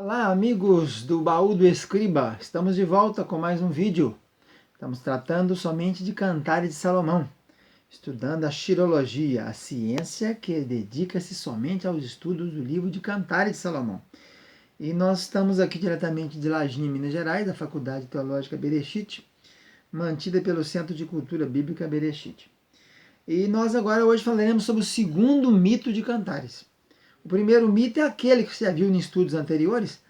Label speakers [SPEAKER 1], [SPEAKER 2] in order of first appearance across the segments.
[SPEAKER 1] Olá, amigos do Baú do Escriba, estamos de volta com mais um vídeo. Estamos tratando somente de Cantares de Salomão, estudando a xirologia, a ciência que dedica-se somente aos estudos do livro de Cantares de Salomão. E nós estamos aqui diretamente de Lajinha, Minas Gerais, da Faculdade Teológica Bereshit, mantida pelo Centro de Cultura Bíblica Bereshit. E nós agora hoje falaremos sobre o segundo mito de Cantares. O primeiro mito é aquele que você já viu em estudos anteriores,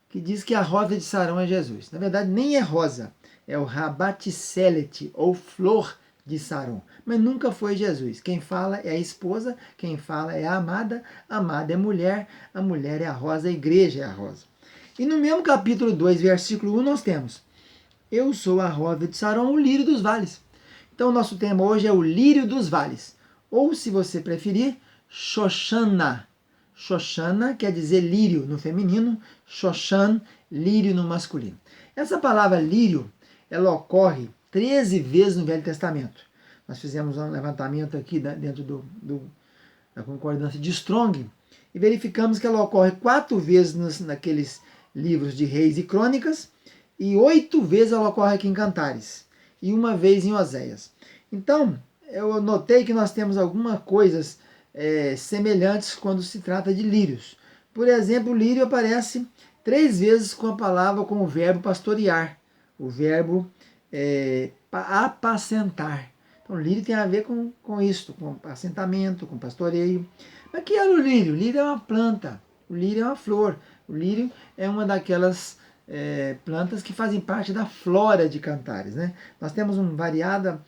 [SPEAKER 1] que diz que a rosa de Sarão é Jesus. Na verdade, nem é rosa, é o Rabaticélete, ou flor de Sarão. Mas nunca foi Jesus. Quem fala é a esposa, quem fala é a amada é a mulher é a rosa, a igreja é a rosa. E no mesmo capítulo 2, versículo 1, nós temos: Eu sou a rosa de Sarão, o lírio dos vales. Então, o nosso tema hoje é o lírio dos vales. Ou, se você preferir, Xoxana. Xoxana quer dizer lírio no feminino, Xoxan, lírio no masculino. Essa palavra lírio, ela ocorre 13 vezes no Velho Testamento. Nós fizemos um levantamento aqui dentro da concordância de Strong e verificamos que ela ocorre 4 vezes naqueles livros de Reis e Crônicas e 8 vezes ela ocorre aqui em Cantares e uma vez em Oséias. Então, eu notei que nós temos algumas coisas semelhantes quando se trata de lírios. Por exemplo, o lírio aparece 3 vezes com a palavra, com o verbo pastorear, o verbo apacentar. Então, o lírio tem a ver com isso, com assentamento, com pastoreio. Mas que era o lírio? O lírio é uma planta, o lírio é uma flor, o lírio é uma daquelas plantas que fazem parte da flora de Cantares. Né? Nós temos variadas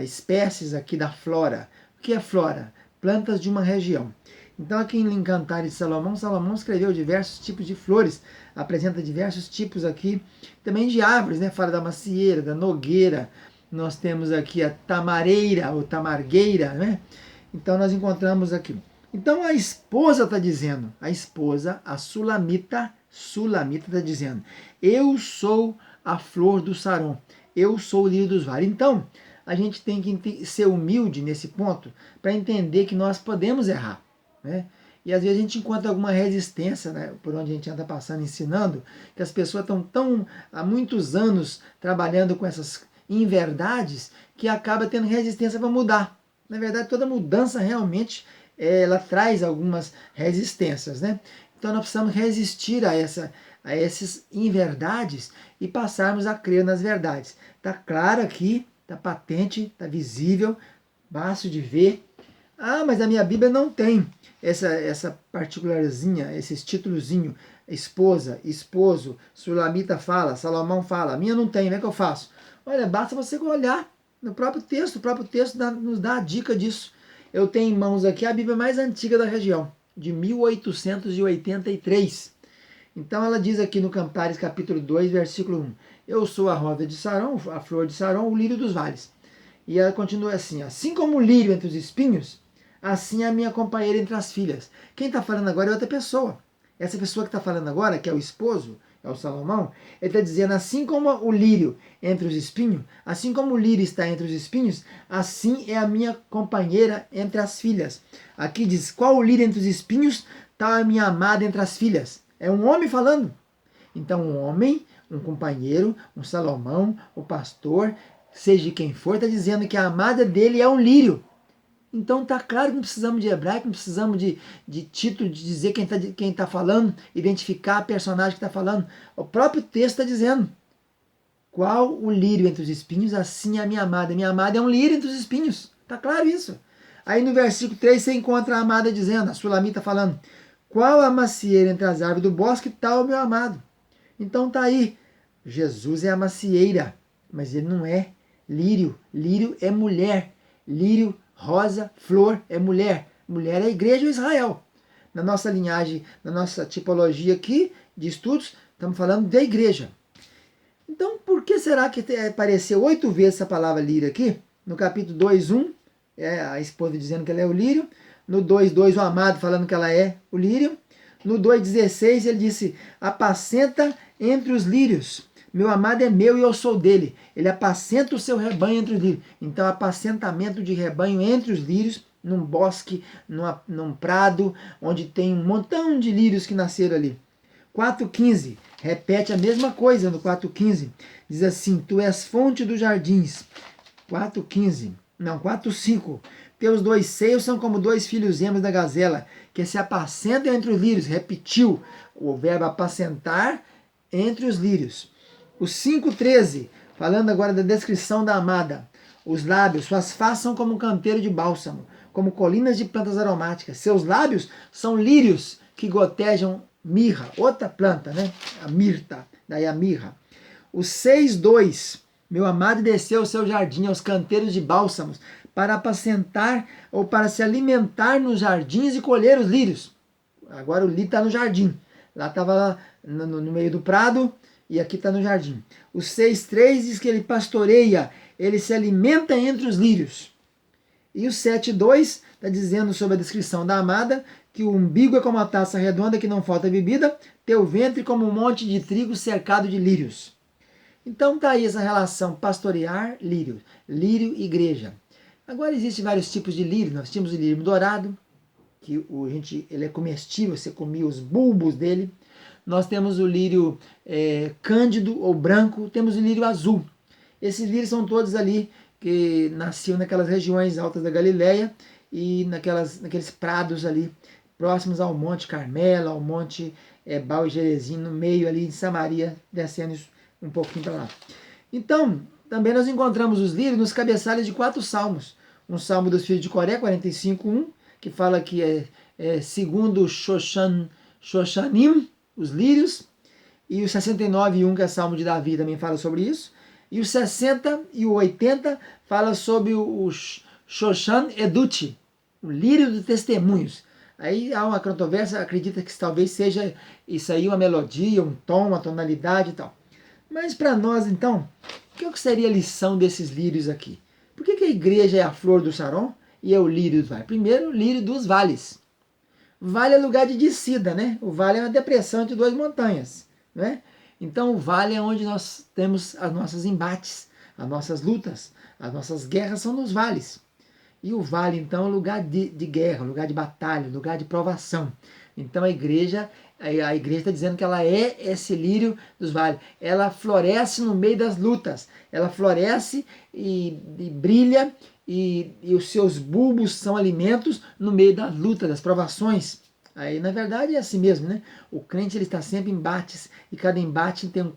[SPEAKER 1] espécies aqui da flora. O que é flora? Plantas de uma região. Então, aqui em Cantares de Salomão, Salomão escreveu diversos tipos de flores, apresenta diversos tipos aqui também de árvores, né? Fala da macieira, da nogueira, nós temos aqui a tamareira ou tamargueira, né? Então, nós encontramos aqui. Então, a esposa está dizendo, a Sulamita está dizendo: Eu sou a flor do Saron, eu sou o lírio dos vales. Então, a gente tem que ser humilde nesse ponto para entender que nós podemos errar. Né? E às vezes a gente encontra alguma resistência, né, por onde a gente anda passando, ensinando, que as pessoas estão há muitos anos trabalhando com essas inverdades, que acaba tendo resistência para mudar. Na verdade, toda mudança realmente ela traz algumas resistências. Né? Então nós precisamos resistir a essas inverdades e passarmos a crer nas verdades. Está claro aqui, está patente, está visível, fácil de ver. Ah, mas a minha Bíblia não tem essa particularzinha, esses títulozinho, esposa, esposo, Sulamita fala, Salomão fala. A minha não tem, como é que eu faço? Olha, basta você olhar no próprio texto, o próprio texto nos dá a dica disso. Eu tenho em mãos aqui a Bíblia mais antiga da região, de 1883. Então ela diz aqui no Cantares capítulo 2, versículo 1: Eu sou a rosa de Sarão, a flor de Sarão, o lírio dos vales. E ela continua assim: Assim como o lírio entre os espinhos, assim é a minha companheira entre as filhas. Quem está falando agora é outra pessoa. Essa pessoa que está falando agora, que é o esposo, é o Salomão, ele está dizendo: assim como o lírio entre os espinhos, assim como o lírio está entre os espinhos, assim é a minha companheira entre as filhas. Aqui diz: qual o lírio entre os espinhos, tal a minha amada entre as filhas. É um homem falando. Então, um homem, um companheiro, um Salomão, o pastor, seja quem for, está dizendo que a amada dele é um lírio. Então tá claro que não precisamos de hebraico, não precisamos de título, de dizer quem tá falando, identificar a personagem que está falando. O próprio texto está dizendo: qual o lírio entre os espinhos, assim é a minha amada. Minha amada é um lírio entre os espinhos. Tá claro isso. Aí no versículo 3 você encontra a amada dizendo, a Sulamita falando: qual a macieira entre as árvores do bosque, tal o meu amado. Então tá aí, Jesus é a macieira, mas ele não é lírio. Lírio é mulher. Lírio, rosa, flor é mulher. Mulher é a igreja ou Israel. Na nossa linhagem, na nossa tipologia aqui de estudos, estamos falando da igreja. Então, por que será que apareceu 8 vezes essa palavra lírio aqui? No capítulo 2, 1, a esposa dizendo que ela é o lírio. No 2, 2, o amado falando que ela é o lírio. No 2,16 ele disse: apacenta entre os lírios. Meu amado é meu e eu sou dele. Ele apacenta o seu rebanho entre os lírios. Então, apacentamento de rebanho entre os lírios, num bosque, num prado, onde tem um montão de lírios que nasceram ali. 4,15, repete a mesma coisa no 4,15. Diz assim, tu és fonte dos jardins. 4,15, não, 4,5. Teus 2 seios são como 2 filhos gêmeos da gazela, que se apacentam entre os lírios. Repetiu o verbo apacentar entre os lírios. O 5,13, falando agora da descrição da amada. Os lábios, suas faces são como um canteiro de bálsamo, como colinas de plantas aromáticas. Seus lábios são lírios que gotejam mirra, outra planta, né? A mirta, daí a mirra. O 6,2, meu amado desceu ao seu jardim, aos canteiros de bálsamos, para apacentar ou para se alimentar nos jardins e colher os lírios. Agora o lírio está no jardim. Lá estava no meio do prado e aqui está no jardim. O 6,3 diz que ele pastoreia, ele se alimenta entre os lírios. E o 7,2 está dizendo sobre a descrição da amada, que o umbigo é como uma taça redonda que não falta bebida, teu ventre como um monte de trigo cercado de lírios. Então está aí essa relação pastorear, lírio, lírio e igreja. Agora existem vários tipos de lírio. Nós temos o lírio dourado, que ele é comestível, você comia os bulbos dele. Nós temos o lírio cândido ou branco, temos o lírio azul. Esses lírios são todos ali que nasciam naquelas regiões altas da Galileia e naqueles prados ali próximos ao Monte Carmelo, ao Monte Ebal e Gerezim, no meio ali de Samaria, descendo um pouquinho para lá. Então, também nós encontramos os lírios nos cabeçalhos de 4 salmos. Um salmo dos filhos de Coré, 45:1, que fala que segundo Shoshanim, os lírios, e o 69:1, que é salmo de Davi, também fala sobre isso. E o 60 e o 80 fala sobre o Shoshan Edut, o lírio dos testemunhos. Aí há uma controvérsia, acredita que talvez seja isso aí uma melodia, um tom, uma tonalidade e tal. Mas para nós, então, o que seria a lição desses lírios aqui? Por que a igreja é a flor do Saron e é o lírio dos vales? Primeiro, o lírio dos vales. Vale é lugar de descida, né? O vale é uma depressão entre 2 montanhas, né? Então o vale é onde nós temos os nossos embates, as nossas lutas, as nossas guerras são nos vales. E o vale, então, é lugar de guerra, lugar de batalha, lugar de provação. Então a igreja está dizendo que ela é esse lírio dos vales. Ela floresce no meio das lutas. Ela floresce e brilha e os seus bulbos são alimentos no meio da luta, das provações. Aí, na verdade, é assim mesmo, né? O crente ele está sempre em embates e cada embate tem um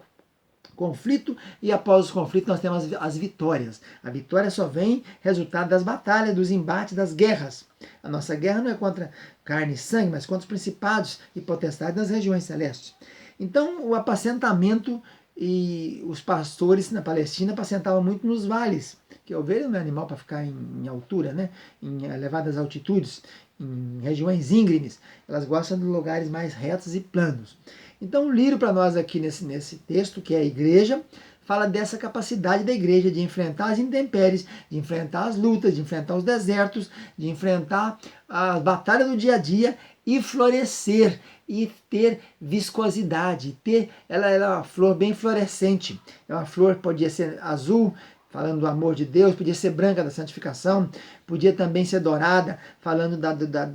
[SPEAKER 1] conflito e após os conflitos nós temos as vitórias. A vitória só vem resultado das batalhas, dos embates, das guerras. A nossa guerra não é contra carne e sangue, mas contra os principados e potestades das regiões celestes. Então, o apacentamento e os pastores na Palestina apacentavam muito nos vales, que a ovelha não é animal para ficar em altura, né? Em elevadas altitudes, em regiões íngremes. Elas gostam de lugares mais retos e planos. Então, o lírio para nós aqui nesse texto, que é a igreja, fala dessa capacidade da igreja de enfrentar as intempéries, de enfrentar as lutas, de enfrentar os desertos, de enfrentar a batalha do dia a dia e florescer e ter viscosidade. Ela é uma flor bem florescente. É uma flor, podia ser azul, falando do amor de Deus, podia ser branca, da santificação, podia também ser dourada, falando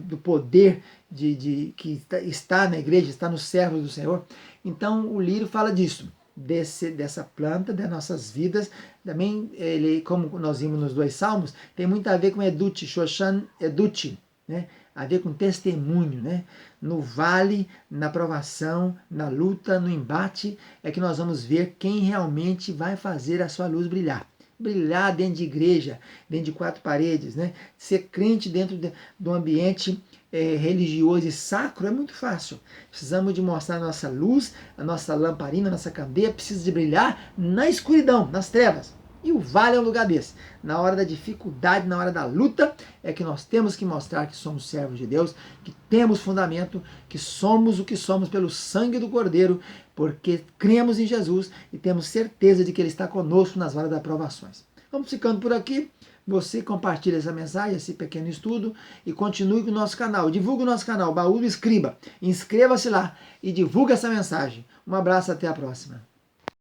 [SPEAKER 1] do poder que está na igreja, está nos servos do Senhor. Então o lírio fala disso, dessa planta, das nossas vidas. Também, ele, como nós vimos nos 2 salmos, tem muito a ver com Edut, Shoshan Edut, né? A ver com testemunho, né? No vale, na provação, na luta, no embate, é que nós vamos ver quem realmente vai fazer a sua luz brilhar. Brilhar dentro de igreja, dentro de 4 paredes, né? Ser crente dentro do ambiente religioso e sacro é muito fácil. Precisamos de mostrar a nossa luz, a nossa lamparina, a nossa candeia, precisa de brilhar na escuridão, nas trevas. E o vale é um lugar desse. Na hora da dificuldade, na hora da luta, é que nós temos que mostrar que somos servos de Deus, que temos fundamento, que somos o que somos pelo sangue do Cordeiro, porque cremos em Jesus e temos certeza de que Ele está conosco nas horas das provações. Vamos ficando por aqui. Você compartilha essa mensagem, esse pequeno estudo e continue com o nosso canal. Divulgue o nosso canal, Baú do Escriba. Inscreva-se lá e divulgue essa mensagem. Um abraço, até a próxima.